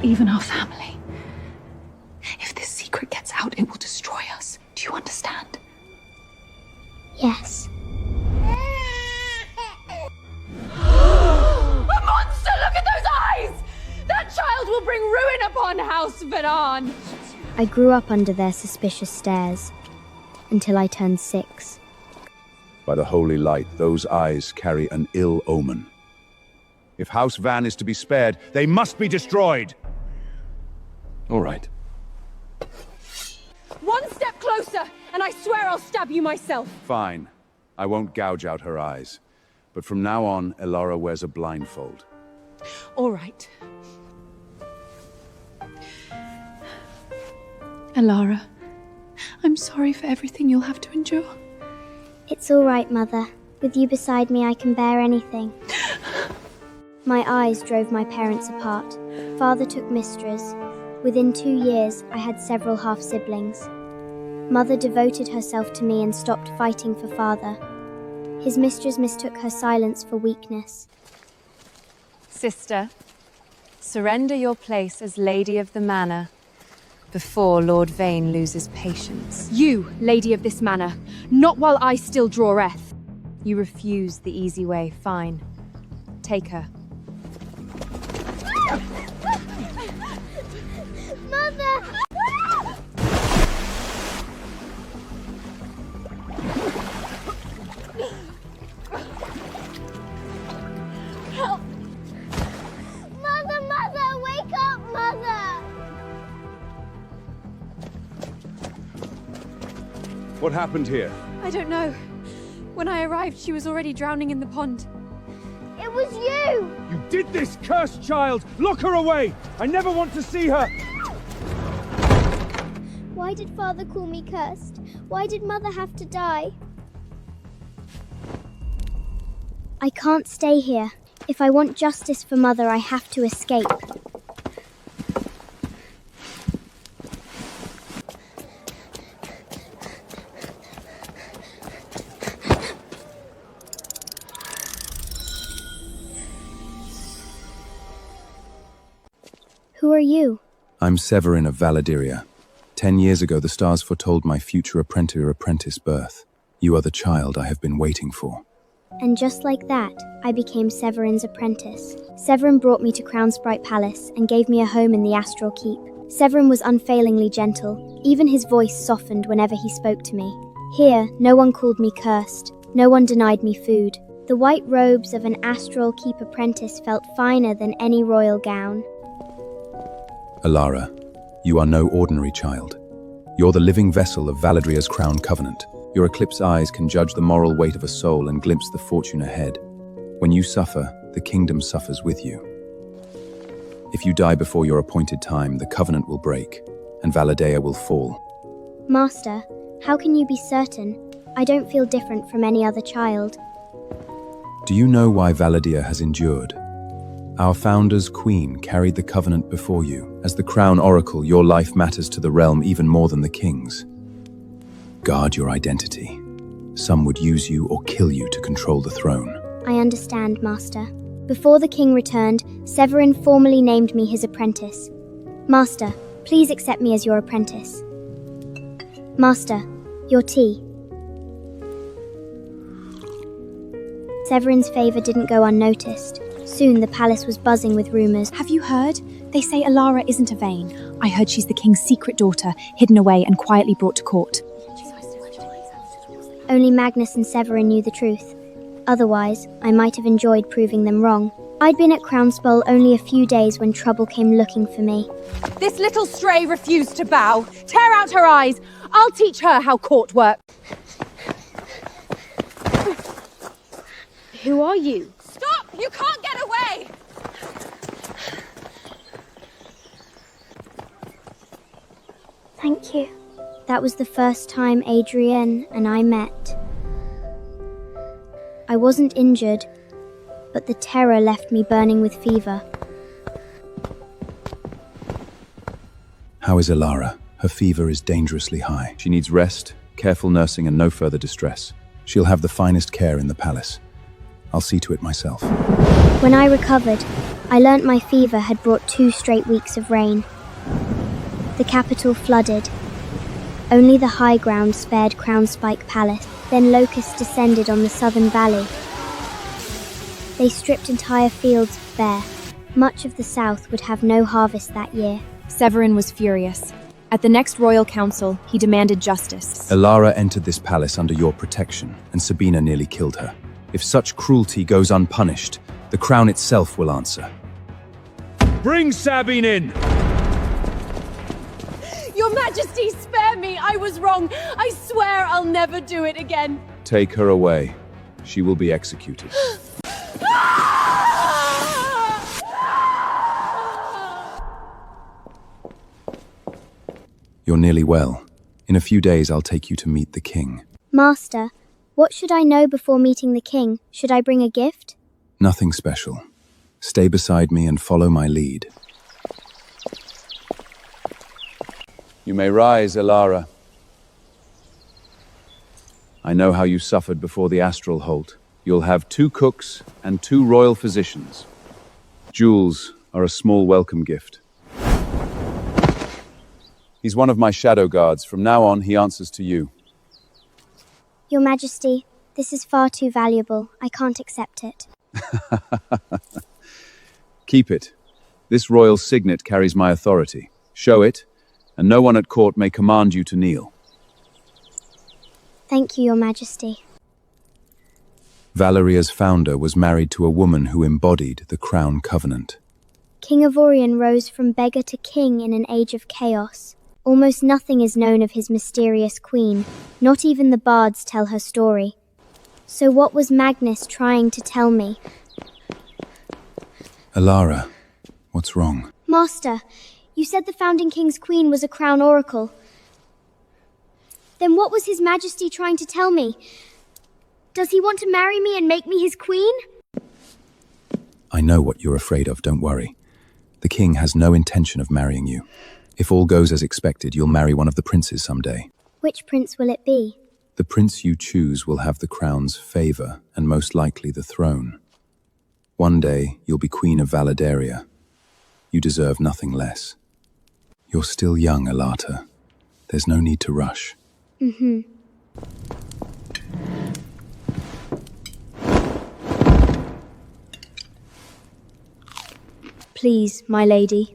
not even our family. If this secret gets out, it will destroy us. Do you understand? Yes. A monster! Look at those eyes! That child will bring ruin upon House Venan! I grew up under their suspicious stares until I turned 6. By the holy light, those eyes carry an ill omen. If House Van is to be spared, they must be destroyed! All right. One step closer, and I swear I'll stab you myself! Fine. I won't gouge out her eyes. But from now on, Elara wears a blindfold. All right. Elara, I'm sorry for everything you'll have to endure. It's all right, Mother. With you beside me, I can bear anything. My eyes drove my parents apart. Father took Mistress. Within 2 years, I had several half-siblings. Mother devoted herself to me and stopped fighting for Father. His mistress mistook her silence for weakness. Sister, surrender your place as Lady of the Manor before Lord Vane loses patience. You, Lady of this manor, not while I still draw breath. You refuse the easy way, fine. Take her. Mother! Help! Mother! Wake up, Mother! What happened here? I don't know. When I arrived, she was already drowning in the pond. It was you! You did this, cursed child! Lock her away! I never want to see her! Why did Father call me cursed? Why did Mother have to die? I can't stay here. If I want justice for Mother, I have to escape. Who are you? I'm Severin of Valadiria. 10 years ago, the stars foretold my future apprentice birth. You are the child I have been waiting for. And just like that, I became Severin's apprentice. Severin brought me to Crown Sprite Palace and gave me a home in the Astral Keep. Severin was unfailingly gentle. Even his voice softened whenever he spoke to me. Here, no one called me cursed. No one denied me food. The white robes of an Astral Keep apprentice felt finer than any royal gown. Elara, you are no ordinary child. You're the living vessel of Valadria's crown covenant. Your eclipse eyes can judge the moral weight of a soul and glimpse the fortune ahead. When you suffer, the kingdom suffers with you. If you die before your appointed time, the covenant will break, and Valadea will fall. Master, how can you be certain? I don't feel different from any other child. Do you know why Valadea has endured? Our founder's queen carried the covenant before you. As the crown oracle, your life matters to the realm even more than the king's. Guard your identity. Some would use you or kill you to control the throne. I understand, Master. Before the king returned, Severin formally named me his apprentice. Master, please accept me as your apprentice. Master, your tea. Severin's favor didn't go unnoticed. Soon the palace was buzzing with rumors. Have you heard? They say Elara isn't a Vane. I heard she's the king's secret daughter, hidden away and quietly brought to court. Only Magnus and Severin knew the truth. Otherwise, I might have enjoyed proving them wrong. I'd been at Crownspole only a few days when trouble came looking for me. This little stray refused to bow. Tear out her eyes. I'll teach her how court works. Who are you? Stop! You can't get away! Thank you. That was the first time Adrienne and I met. I wasn't injured, but the terror left me burning with fever. How is Elara? Her fever is dangerously high. She needs rest, careful nursing, and no further distress. She'll have the finest care in the palace. I'll see to it myself. When I recovered, I learnt my fever had brought 2 straight weeks of rain. The capital flooded. Only the high ground spared Crownspike Palace. Then locusts descended on the southern valley. They stripped entire fields bare. Much of the south would have no harvest that year. Severin was furious. At the next royal council, he demanded justice. Elara entered this palace under your protection, and Sabina nearly killed her. If such cruelty goes unpunished, the crown itself will answer. Bring Sabine in! Your Majesty, spare me! I was wrong! I swear I'll never do it again! Take her away. She will be executed. You're nearly well. In a few days, I'll take you to meet the king. Master, what should I know before meeting the king? Should I bring a gift? Nothing special. Stay beside me and follow my lead. You may rise, Elara. I know how you suffered before the Astral Holt. You'll have 2 cooks and 2 royal physicians. Jewels are a small welcome gift. He's one of my shadow guards. From now on, he answers to you. Your Majesty, this is far too valuable. I can't accept it. Keep it. This royal signet carries my authority. Show it, and no one at court may command you to kneel. Thank you, Your Majesty. Valeria's founder was married to a woman who embodied the Crown Covenant. King Ivorian rose from beggar to king in an age of chaos. Almost nothing is known of his mysterious queen. Not even the bards tell her story. So what was Magnus trying to tell me? Elara, what's wrong? Master, you said the founding king's queen was a crown oracle. Then what was His Majesty trying to tell me? Does he want to marry me and make me his queen? I know what you're afraid of, don't worry. The king has no intention of marrying you. If all goes as expected, you'll marry one of the princes someday. Which prince will it be? The prince you choose will have the crown's favor and most likely the throne. One day, you'll be queen of Valaderia. You deserve nothing less. You're still young, Alata. There's no need to rush. Please, my lady.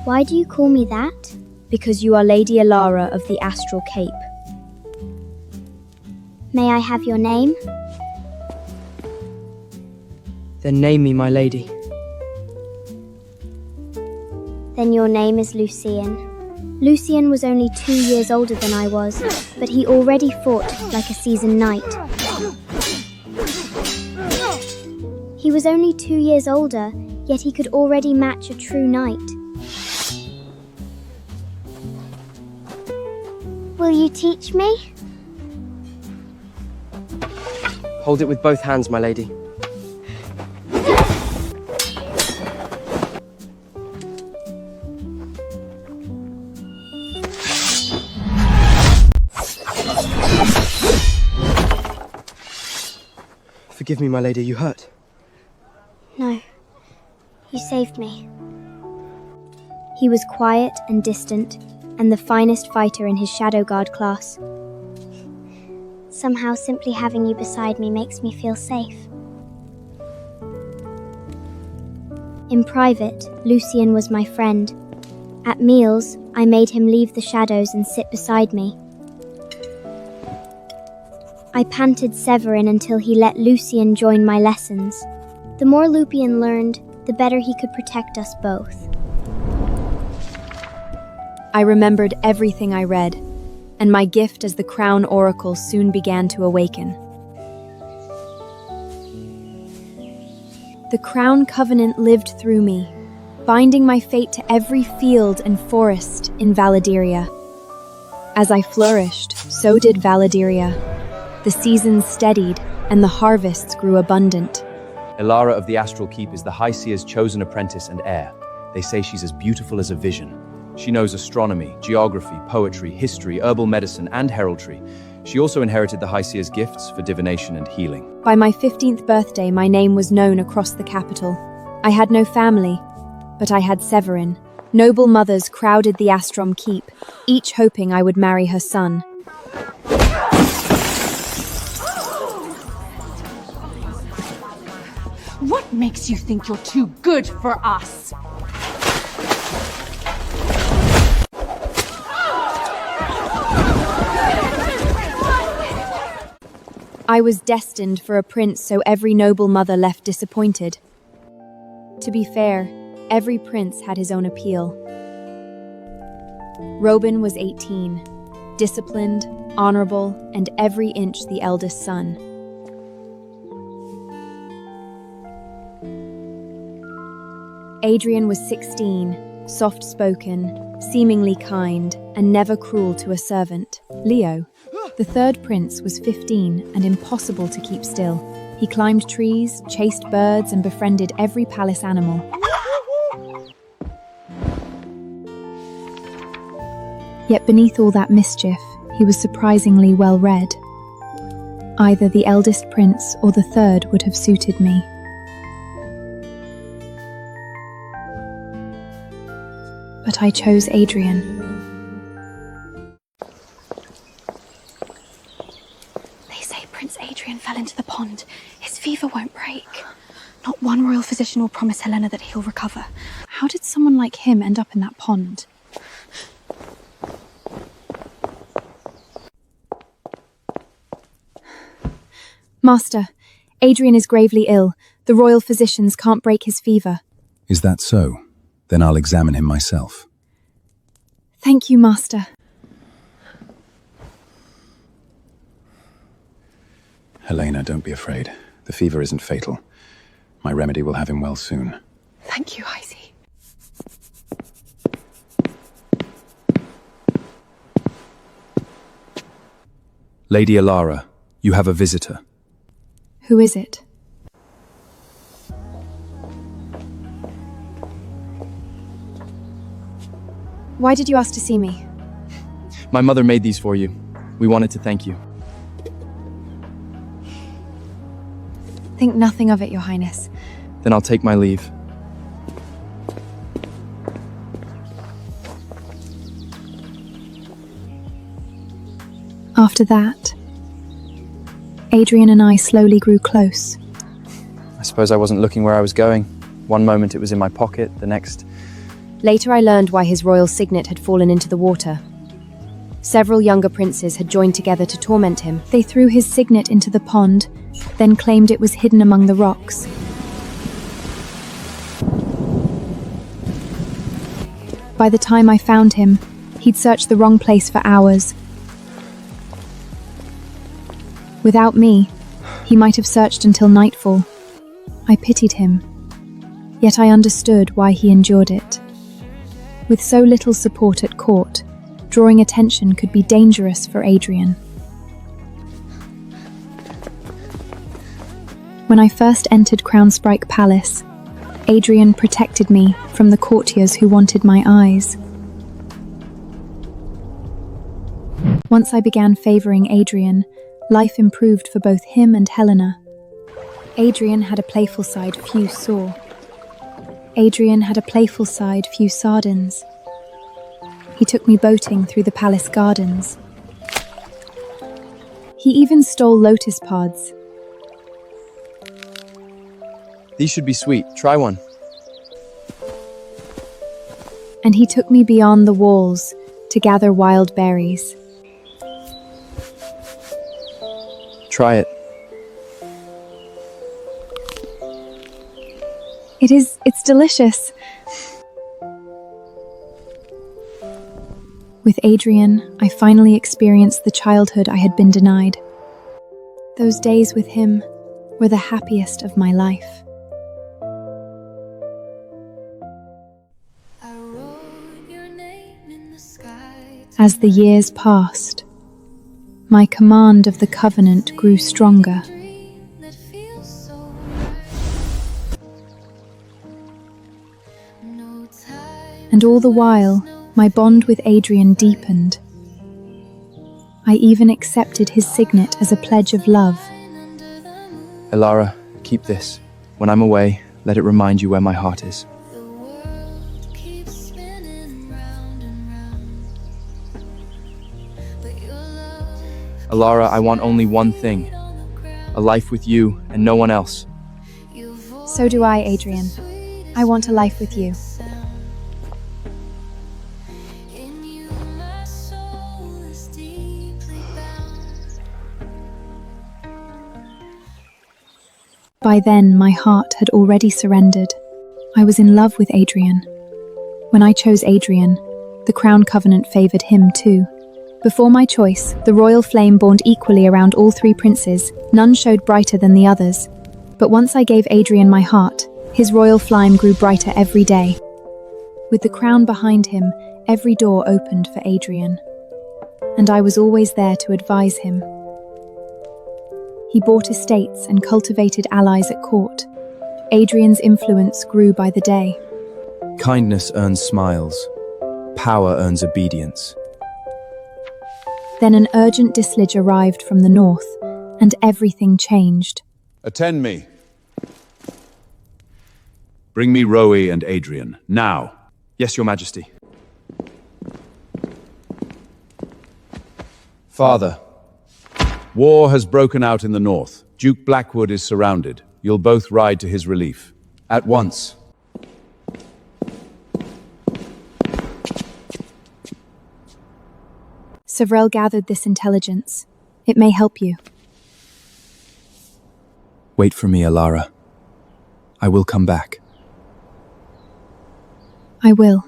Why do you call me that? Because you are Lady Elara of the Astral Cape. May I have your name? Then name me, my lady. Then your name is Lucian. Lucian was only 2 years older than I was, but he already fought like a seasoned knight. He was only 2 years older, yet he could already match a true knight. Will you teach me? Hold it with both hands, my lady. Forgive me, my lady, are you hurt? No. You saved me. He was quiet and distant, and the finest fighter in his Shadow Guard class. Somehow simply having you beside me makes me feel safe. In private, Lucian was my friend. At meals, I made him leave the shadows and sit beside me. I panted Severin until he let Lucian join my lessons. The more Lucian learned, the better he could protect us both. I remembered everything I read, and my gift as the Crown Oracle soon began to awaken. The Crown Covenant lived through me, binding my fate to every field and forest in Valaderia. As I flourished, so did Valaderia. The seasons steadied, and the harvests grew abundant. Elara of the Astral Keep is the High Seer's chosen apprentice and heir. They say she's as beautiful as a vision. She knows astronomy, geography, poetry, history, herbal medicine, and heraldry. She also inherited the High Seer's gifts for divination and healing. By my 15th birthday, my name was known across the capital. I had no family, but I had Severin. Noble mothers crowded the Astrom keep, each hoping I would marry her son. What makes you think you're too good for us? I was destined for a prince, so every noble mother left disappointed. To be fair, every prince had his own appeal. Robin was 18, disciplined, honorable, and every inch the eldest son. Adrian was 16, soft-spoken, seemingly kind, and never cruel to a servant. Leo, the third prince, was 15 and impossible to keep still. He climbed trees, chased birds, and befriended every palace animal. Yet beneath all that mischief, he was surprisingly well-read. Either the eldest prince or the third would have suited me. But I chose Adrian. They say Prince Adrian fell into the pond. His fever won't break. Not one royal physician will promise Helena that he'll recover. How did someone like him end up in that pond? Master, Adrian is gravely ill. The royal physicians can't break his fever. Is that so? Then I'll examine him myself. Thank you, Master. Helena, don't be afraid. The fever isn't fatal. My remedy will have him well soon. Thank you, Heisey. Lady Alara, you have a visitor. Who is it? Why did you ask to see me? My mother made these for you. We wanted to thank you. Think nothing of it, Your Highness. Then I'll take my leave. After that, Adrian and I slowly grew close. I suppose I wasn't looking where I was going. One moment it was in my pocket, the next... Later I learned why his royal signet had fallen into the water. Several younger princes had joined together to torment him. They threw his signet into the pond, then claimed it was hidden among the rocks. By the time I found him, he'd searched the wrong place for hours. Without me, he might have searched until nightfall. I pitied him, yet I understood why he endured it. With so little support at court, drawing attention could be dangerous for Adrian. When I first entered Crownsprite Palace, Adrian protected me from the courtiers who wanted my eyes. Once I began favoring Adrian, life improved for both him and Helena. Adrian had a playful side few saw. Adrian had a playful side few sardines. He took me boating through the palace gardens. He even stole lotus pods. These should be sweet. Try one. And he took me beyond the walls to gather wild berries. Try it. It's delicious. With Adrian, I finally experienced the childhood I had been denied. Those days with him were the happiest of my life. As the years passed, my command of the Covenant grew stronger. And all the while, my bond with Adrian deepened. I even accepted his signet as a pledge of love. Alara, keep this. When I'm away, Let it remind you where my heart is. Alara, I want only one thing. A life with you and no one else. So do I, Adrian. I want a life with you. By then, my heart had already surrendered. I was in love with Adrian. When I chose Adrian, the Crown Covenant favoured him too. Before my choice, the royal flame burned equally around all three princes. None showed brighter than the others. But once I gave Adrian my heart, his royal flame grew brighter every day. With the crown behind him, every door opened for Adrian. And I was always there to advise him. He bought estates and cultivated allies at court. Adrian's influence grew by the day. Kindness earns smiles. Power earns obedience. Then an urgent dislodge arrived from the north, and everything changed. Attend me. Bring me Roe and Adrian, now. Yes, Your Majesty. Father, war has broken out in the north. Duke Blackwood is surrounded. You'll both ride to his relief. At once. Sevrel gathered this intelligence. It may help you. Wait for me, Alara. I will come back. I will.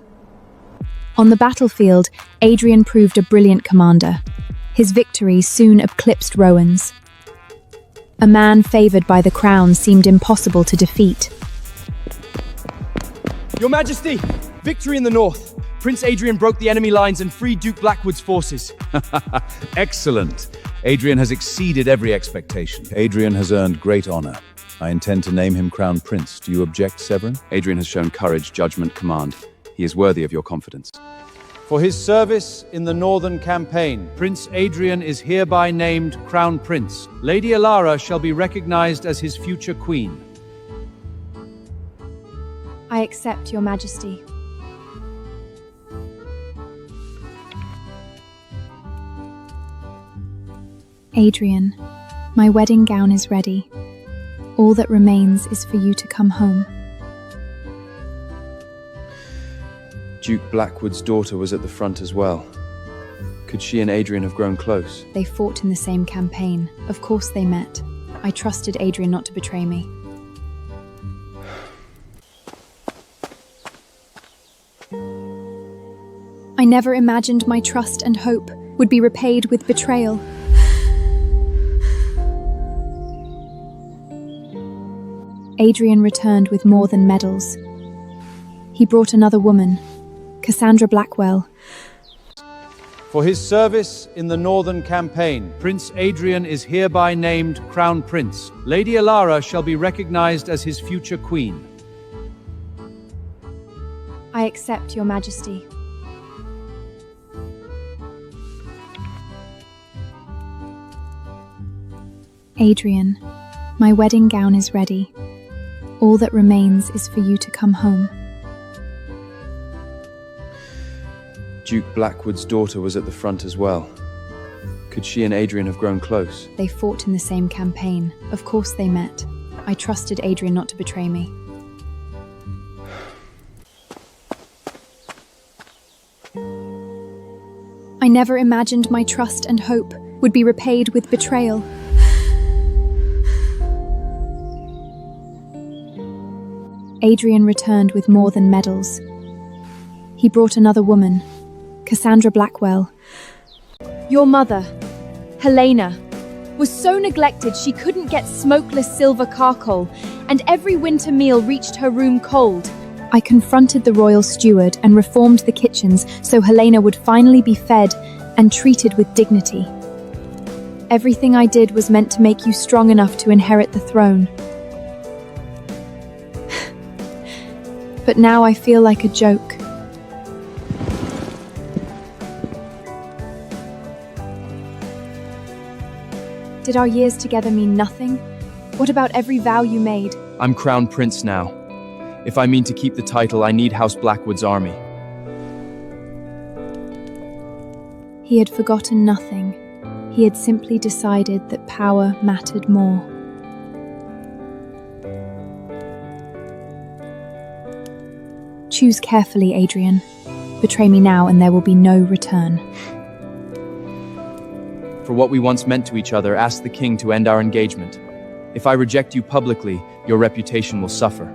On the battlefield, Adrian proved a brilliant commander. His victories soon eclipsed Rowan's. A man favoured by the crown seemed impossible to defeat. Your Majesty! Victory in the north! Prince Adrian broke the enemy lines and freed Duke Blackwood's forces. Excellent. Adrian has exceeded every expectation. Adrian has earned great honor. I intend to name him Crown Prince. Do you object, Severin? Adrian has shown courage, judgment, command. He is worthy of your confidence. For his service in the Northern Campaign, Prince Adrian is hereby named Crown Prince. Lady Alara shall be recognized as his future queen. I accept, Your Majesty. Adrian, my wedding gown is ready. All that remains is for you to come home. Duke Blackwood's daughter was at the front as well. Could she and Adrian have grown close? They fought in the same campaign. Of course they met. I trusted Adrian not to betray me. I never imagined my trust and hope would be repaid with betrayal. Adrian returned with more than medals. He brought another woman, Cassandra Blackwell. For his service in the Northern Campaign, Prince Adrian is hereby named Crown Prince. Lady Alara shall be recognized as his future queen. I accept, Your Majesty. Adrian, my wedding gown is ready. All that remains is for you to come home. Duke Blackwood's daughter was at the front as well. Could she and Adrian have grown close? They fought in the same campaign. Of course they met. I trusted Adrian not to betray me. I never imagined my trust and hope would be repaid with betrayal. Adrian returned with more than medals. He brought another woman, Cassandra Blackwell. Your mother, Helena, was so neglected she couldn't get smokeless silver charcoal, and every winter meal reached her room cold. I confronted the royal steward and reformed the kitchens so Helena would finally be fed and treated with dignity. Everything I did was meant to make you strong enough to inherit the throne. But now I feel like a joke. Did our years together mean nothing? What about every vow you made? I'm Crown Prince now. If I mean to keep the title, I need House Blackwood's army. He had forgotten nothing. He had simply decided that power mattered more. Choose carefully, Adrian. Betray me now and there will be no return. For what we once meant to each other, ask the king to end our engagement. If I reject you publicly, your reputation will suffer.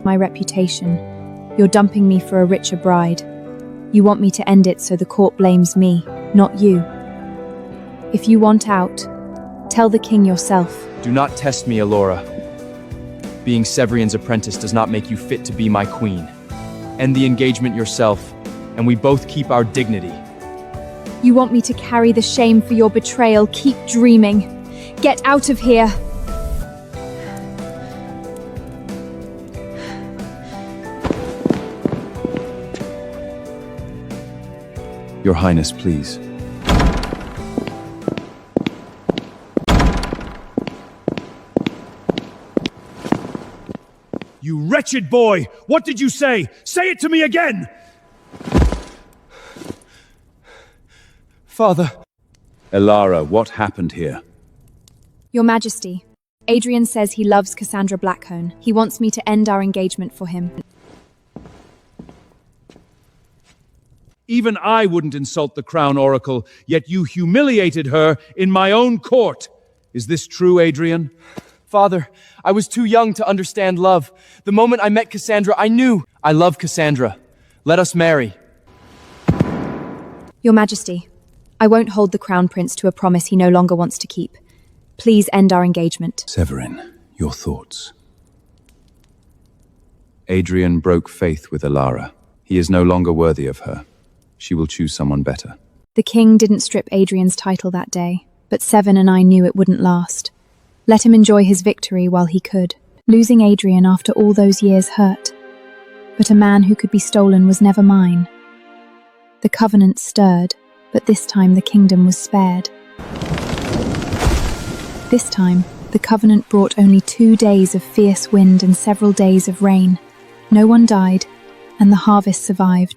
My reputation. You're dumping me for a richer bride. You want me to end it so the court blames me, not you. If you want out, tell the king yourself. Do not test me, Alora. Being Severian's apprentice does not make you fit to be my queen. End the engagement yourself, and we both keep our dignity. You want me to carry the shame for your betrayal? Keep dreaming. Get out of here. Your Highness, please. You wretched boy! What did you say? Say it to me again! Father. Elara, what happened here? Your Majesty, Adrian says he loves Cassandra Blackcone. He wants me to end our engagement for him. Even I wouldn't insult the Crown Oracle, yet you humiliated her in my own court. Is this true, Adrian? Father, I was too young to understand love. The moment I met Cassandra, I knew I love Cassandra. Let us marry. Your Majesty, I won't hold the Crown Prince to a promise he no longer wants to keep. Please end our engagement. Severin, your thoughts. Adrian broke faith with Elara. He is no longer worthy of her. She will choose someone better. The king didn't strip Adrian's title that day, but Seven and I knew it wouldn't last. Let him enjoy his victory while he could. Losing Adrian after all those years hurt. But a man who could be stolen was never mine. The Covenant stirred, but this time the kingdom was spared. This time, the Covenant brought only 2 days of fierce wind and several days of rain. No one died, and the harvest survived.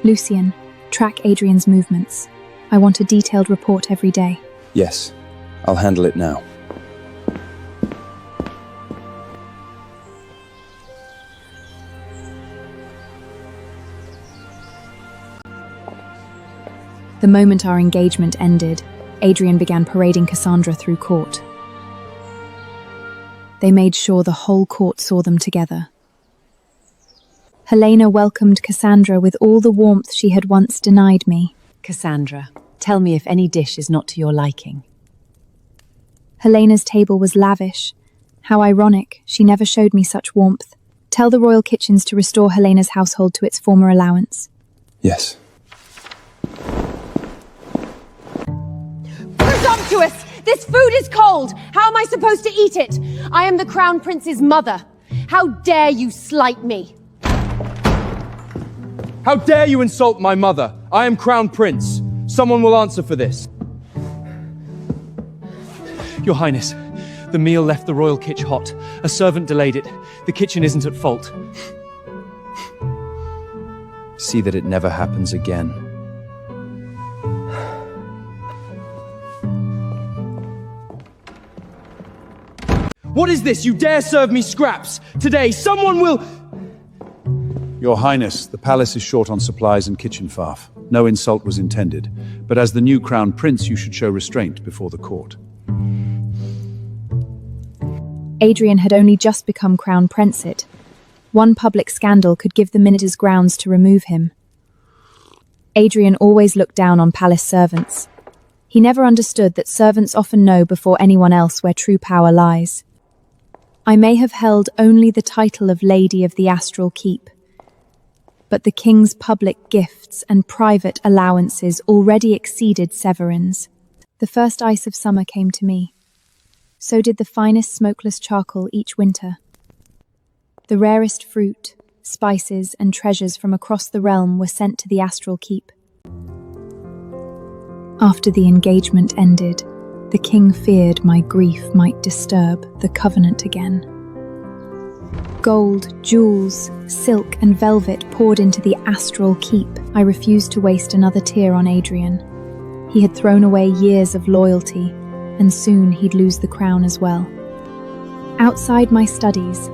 Lucian, track Adrian's movements. I want a detailed report every day. Yes, I'll handle it now. The moment our engagement ended, Adrian began parading Cassandra through court. They made sure the whole court saw them together. Helena welcomed Cassandra with all the warmth she had once denied me. Cassandra, tell me if any dish is not to your liking. Helena's table was lavish. How ironic, she never showed me such warmth. Tell the royal kitchens to restore Helena's household to its former allowance. Yes. Presumptuous! This food is cold! How am I supposed to eat it? I am the Crown Prince's mother. How dare you slight me? How dare you insult my mother? I am Crown Prince. Someone will answer for this. Your Highness, the meal left the royal kitchen hot. A servant delayed it. The kitchen isn't at fault. See that it never happens again. What is this? You dare serve me scraps? Today, someone will... Your Highness, the palace is short on supplies and kitchen faff. No insult was intended, but as the new Crown Prince, you should show restraint before the court. Adrian had only just become Crown Prince. One public scandal could give the ministers grounds to remove him. Adrian always looked down on palace servants. He never understood that servants often know before anyone else where true power lies. I may have held only the title of Lady of the Astral Keep, but the king's public gifts and private allowances already exceeded Severin's. The first ice of summer came to me. So did the finest smokeless charcoal each winter. The rarest fruit, spices, and treasures from across the realm were sent to the Astral Keep. After the engagement ended, The king feared my grief might disturb the covenant again. Gold, jewels, silk and velvet poured into the astral keep. I refused to waste another tear on Adrian. He had thrown away years of loyalty, and soon he'd lose the crown as well. Outside my studies,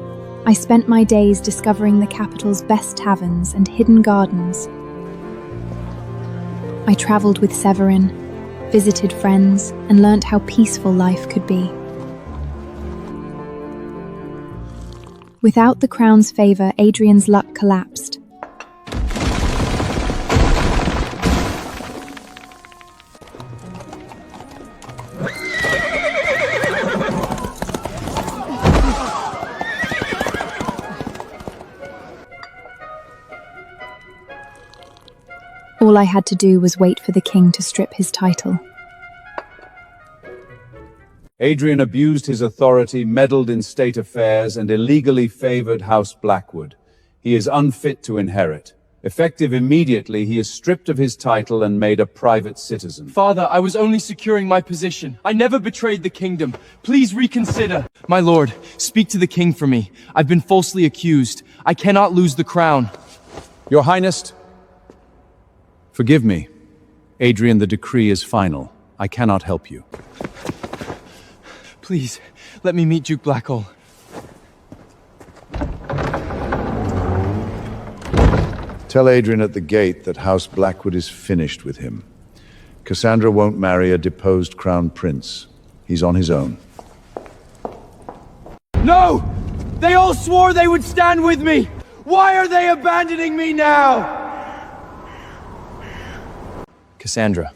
I spent my days discovering the capital's best taverns and hidden gardens. I travelled with Severin, visited friends, and learnt how peaceful life could be. Without the crown's favour, Adrian's luck collapsed. All I had to do was wait for the king to strip his title. Adrian abused his authority, meddled in state affairs, and illegally favored House Blackwood. He is unfit to inherit. Effective immediately, he is stripped of his title and made a private citizen. Father, I was only securing my position. I never betrayed the kingdom. Please reconsider. My lord, speak to the king for me. I've been falsely accused. I cannot lose the crown. Your Highness, forgive me. Adrian, the decree is final. I cannot help you. Please, let me meet Duke Blackhall. Tell Adrian at the gate that House Blackwood is finished with him. Cassandra won't marry a deposed crown prince. He's on his own. No! They all swore they would stand with me! Why are they abandoning me now? Cassandra,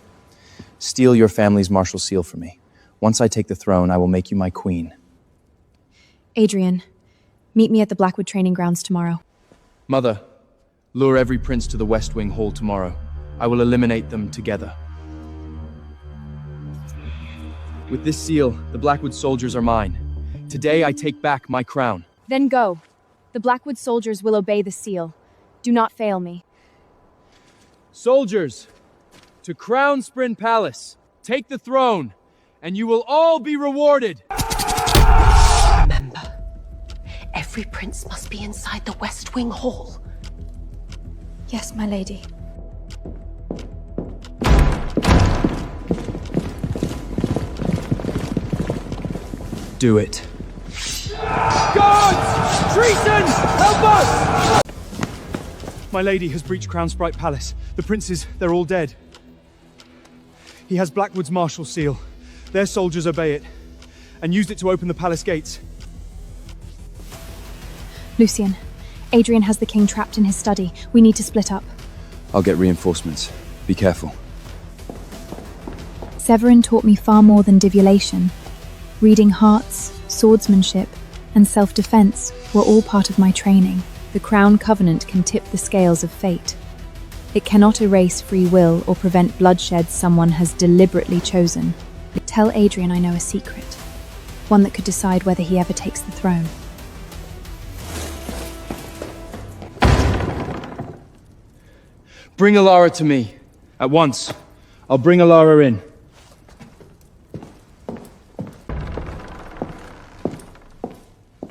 steal your family's martial seal for me. Once I take the throne, I will make you my queen. Adrian, meet me at the Blackwood training grounds tomorrow. Mother, lure every prince to the West Wing Hall tomorrow. I will eliminate them together. With this seal, the Blackwood soldiers are mine. Today I take back my crown. Then go. The Blackwood soldiers will obey the seal. Do not fail me. Soldiers, to Crown Sprin Palace, take the throne, and you will all be rewarded. Remember, every prince must be inside the West Wing Hall. Yes, my lady. Do it. Guards! Treason! Help us! My lady has breached Crown Sprite Palace. The princes, they're all dead. He has Blackwood's martial seal. Their soldiers obey it, and used it to open the palace gates. Lucien, Adrian has the king trapped in his study. We need to split up. I'll get reinforcements. Be careful. Severin taught me far more than divulation. Reading hearts, swordsmanship, and self-defense were all part of my training. The Crown Covenant can tip the scales of fate. It cannot erase free will or prevent bloodshed someone has deliberately chosen. Tell Adrian I know a secret, one that could decide whether he ever takes the throne. Bring Alara to me. At once. I'll bring Alara in.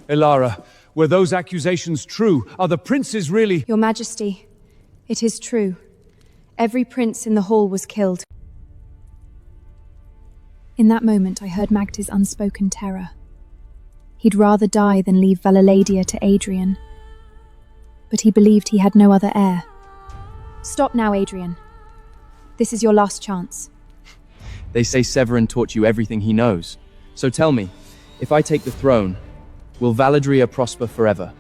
Alara, were those accusations true? Are the princes really— Your Majesty, it is true. Every prince in the hall was killed. In that moment, I heard Magda's unspoken terror. He'd rather die than leave Valaladia to Adrian. But he believed he had no other heir. Stop now, Adrian. This is your last chance. They say Severin taught you everything he knows. So tell me, if I take the throne, will Valadria prosper forever?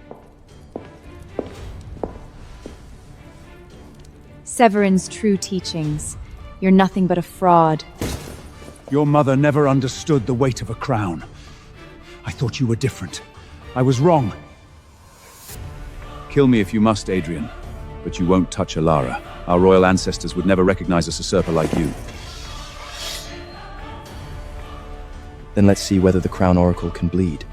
Severin's true teachings. You're nothing but a fraud. Your mother never understood the weight of a crown. I thought you were different. I was wrong. Kill me if you must, Adrian, but you won't touch Alara. Our royal ancestors would never recognize a usurper like you. Then let's see whether the Crown Oracle can bleed.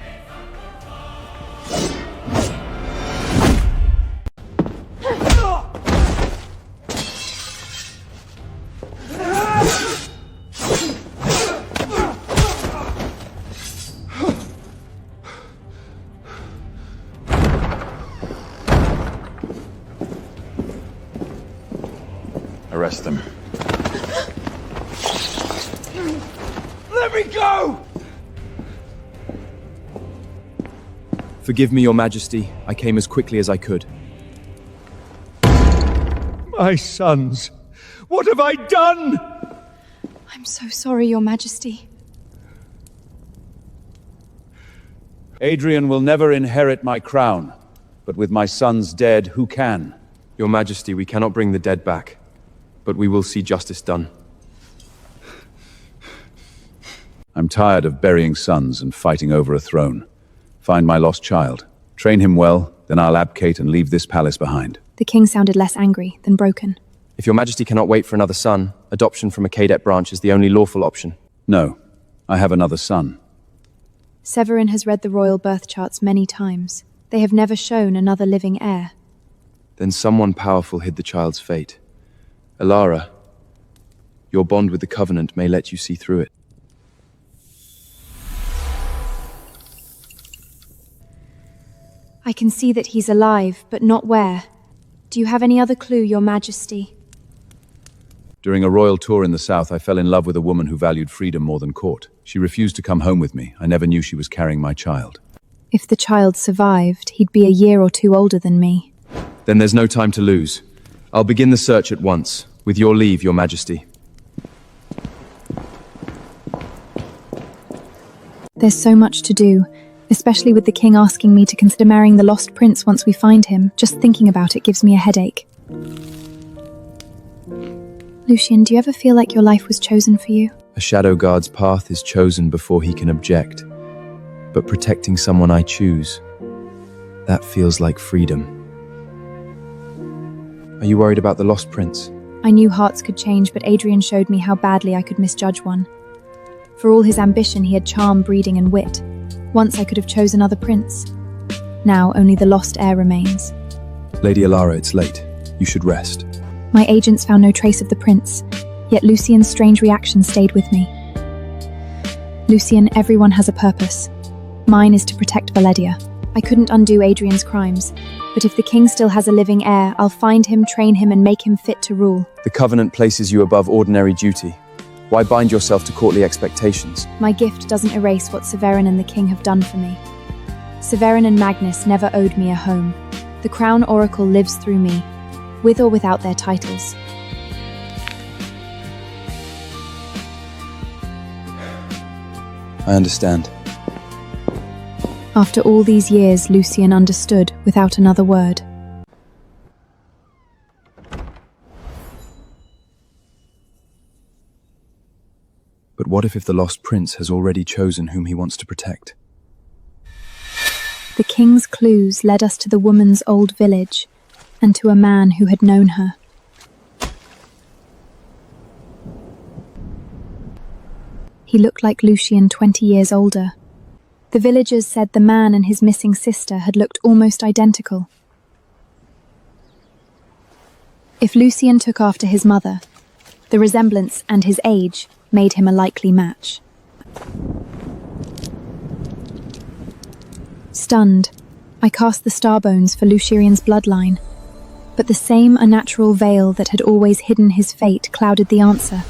Arrest them. Let me go! Forgive me, Your Majesty. I came as quickly as I could. My sons, what have I done? I'm so sorry, Your Majesty. Adrian will never inherit my crown, but with my sons dead, who can? Your Majesty, we cannot bring the dead back, but we will see justice done. I'm tired of burying sons and fighting over a throne. Find my lost child, train him well, then I'll abdicate and leave this palace behind. The king sounded less angry than broken. If Your Majesty cannot wait for another son, adoption from a cadet branch is the only lawful option. No, I have another son. Severin has read the royal birth charts many times. They have never shown another living heir. Then someone powerful hid the child's fate. Alara, your bond with the Covenant may let you see through it. I can see that he's alive, but not where. Do you have any other clue, Your Majesty? During a royal tour in the south, I fell in love with a woman who valued freedom more than court. She refused to come home with me. I never knew she was carrying my child. If the child survived, he'd be a year or two older than me. Then there's no time to lose. I'll begin the search at once. With your leave, Your Majesty. There's so much to do, especially with the king asking me to consider marrying the lost prince once we find him. Just thinking about it gives me a headache. Lucien, do you ever feel like your life was chosen for you? A shadow guard's path is chosen before he can object. But protecting someone I choose, that feels like freedom. Are you worried about the lost prince? I knew hearts could change, but Adrian showed me how badly I could misjudge one. For all his ambition, he had charm, breeding, and wit. Once I could have chosen another prince. Now only the lost heir remains. Lady Alara, it's late. You should rest. My agents found no trace of the prince, yet Lucien's strange reaction stayed with me. Lucien, everyone has a purpose. Mine is to protect Valedia. I couldn't undo Adrian's crimes, but if the king still has a living heir, I'll find him, train him, and make him fit to rule. The Covenant places you above ordinary duty. Why bind yourself to courtly expectations? My gift doesn't erase what Severin and the king have done for me. Severin and Magnus never owed me a home. The Crown Oracle lives through me, with or without their titles. I understand. After all these years, Lucien understood without another word. But what if the lost prince has already chosen whom he wants to protect? The king's clues led us to the woman's old village, and to a man who had known her. He looked like Lucien 20 years older. The villagers said the man and his missing sister had looked almost identical. If Lucien took after his mother, the resemblance and his age made him a likely match. Stunned, I cast the starbones for Lucerian's bloodline, but the same unnatural veil that had always hidden his fate clouded the answer.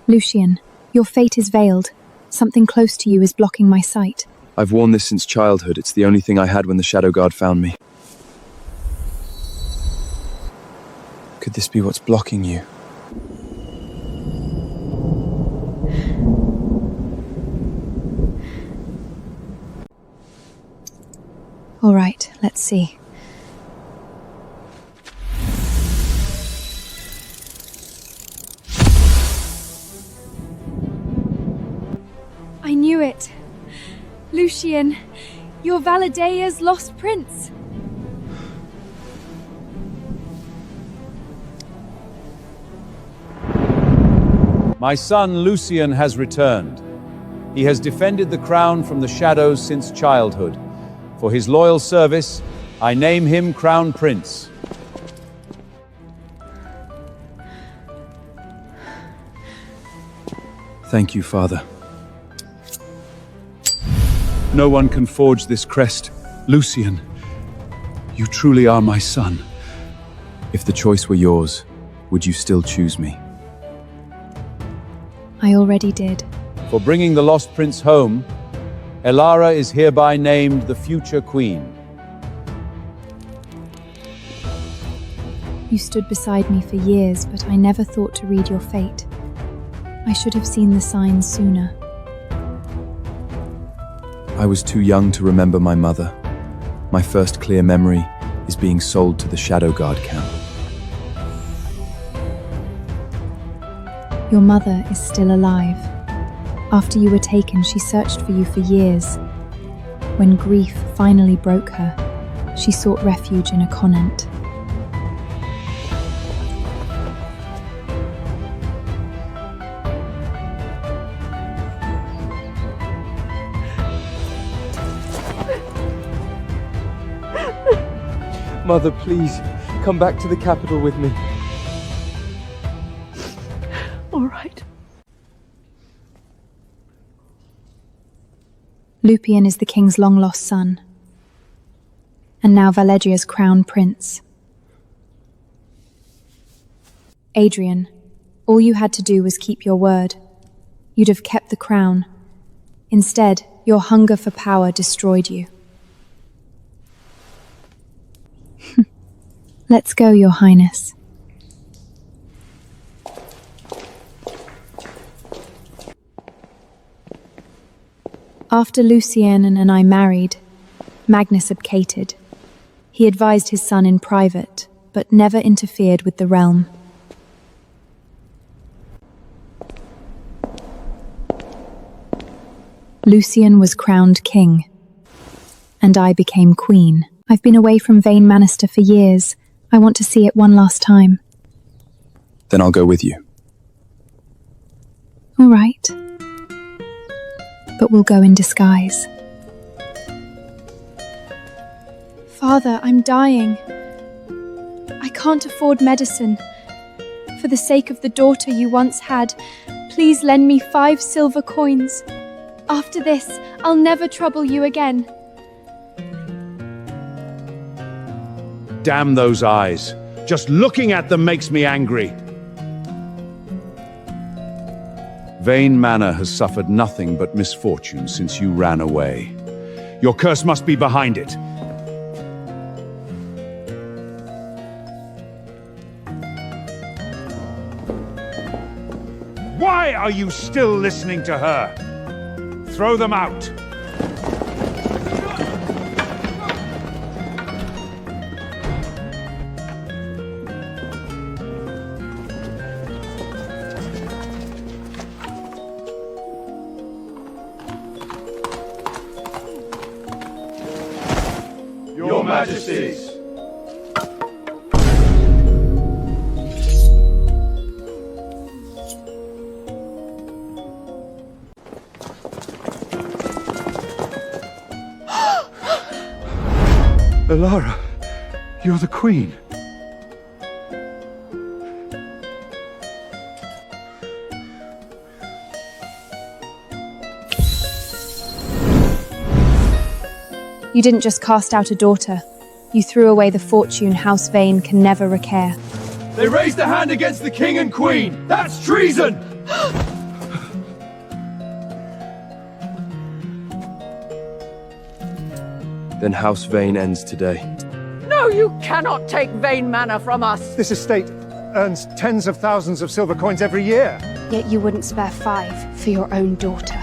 Lucien, your fate is veiled. Something close to you is blocking my sight. I've worn this since childhood. It's the only thing I had when the Shadow Guard found me. Could this be what's blocking you? All right, let's see. I knew it. Lucien, you're Valadea's lost prince. My son Lucien has returned. He has defended the crown from the shadows since childhood. For his loyal service, I name him Crown Prince. Thank you, Father. No one can forge this crest. Lucien, you truly are my son. If the choice were yours, would you still choose me? I already did. For bringing the lost prince home, Elara is hereby named the future queen. You stood beside me for years, but I never thought to read your fate. I should have seen the signs sooner. I was too young to remember my mother. My first clear memory is being sold to the Shadow Guard camp. Your mother is still alive. After you were taken, she searched for you for years. When grief finally broke her, she sought refuge in a convent. Mother, please, come back to the capital with me. All right. Lupian is the king's long-lost son, and now Valedria's crown prince. Adrian, all you had to do was keep your word. You'd have kept the crown. Instead, your hunger for power destroyed you. Let's go, Your Highness. After Lucien and I married, Magnus abdicated. He advised his son in private, but never interfered with the realm. Lucien was crowned king, and I became queen. I've been away from Vane Manister for years. I want to see it one last time. Then I'll go with you. All right. But we'll go in disguise. Father, I'm dying. I can't afford medicine. For the sake of the daughter you once had, please lend me 5 silver coins. After this, I'll never trouble you again. Damn those eyes. Just looking at them makes me angry. Vane Manor has suffered nothing but misfortune since you ran away. Your curse must be behind it. Why are you still listening to her? Throw them out. Your Majesties. Elara, you're the queen. You didn't just cast out a daughter. You threw away the fortune House Vane can never repair. They raised a hand against the king and queen! That's treason! Then House Vane ends today. No, you cannot take Vane Manor from us! This estate earns tens of thousands of silver coins every year. Yet you wouldn't spare 5 for your own daughter.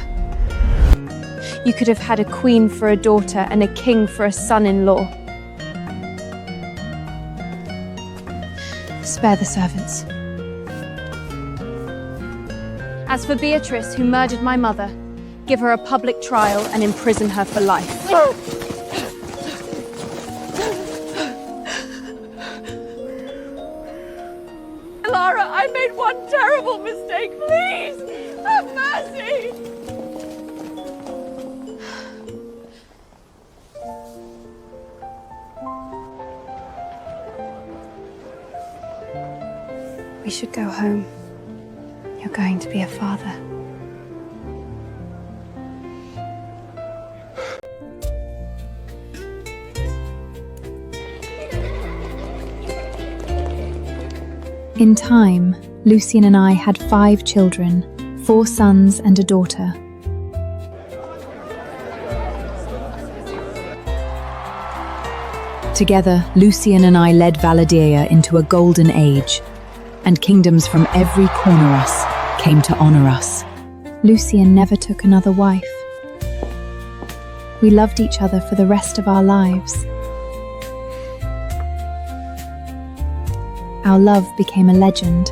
You could have had a queen for a daughter and a king for a son-in-law. Spare the servants. As for Beatrice, who murdered my mother, give her a public trial and imprison her for life. Elara, I made one terrible mistake. Please, have mercy! We should go home. You're going to be a father. In time, Lucian and I had 5 children, 4 sons and a daughter. Together, Lucian and I led Valadyria into a golden age, and kingdoms from every corner us came to honor us. Lucian never took another wife. We loved each other for the rest of our lives. Our love became a legend.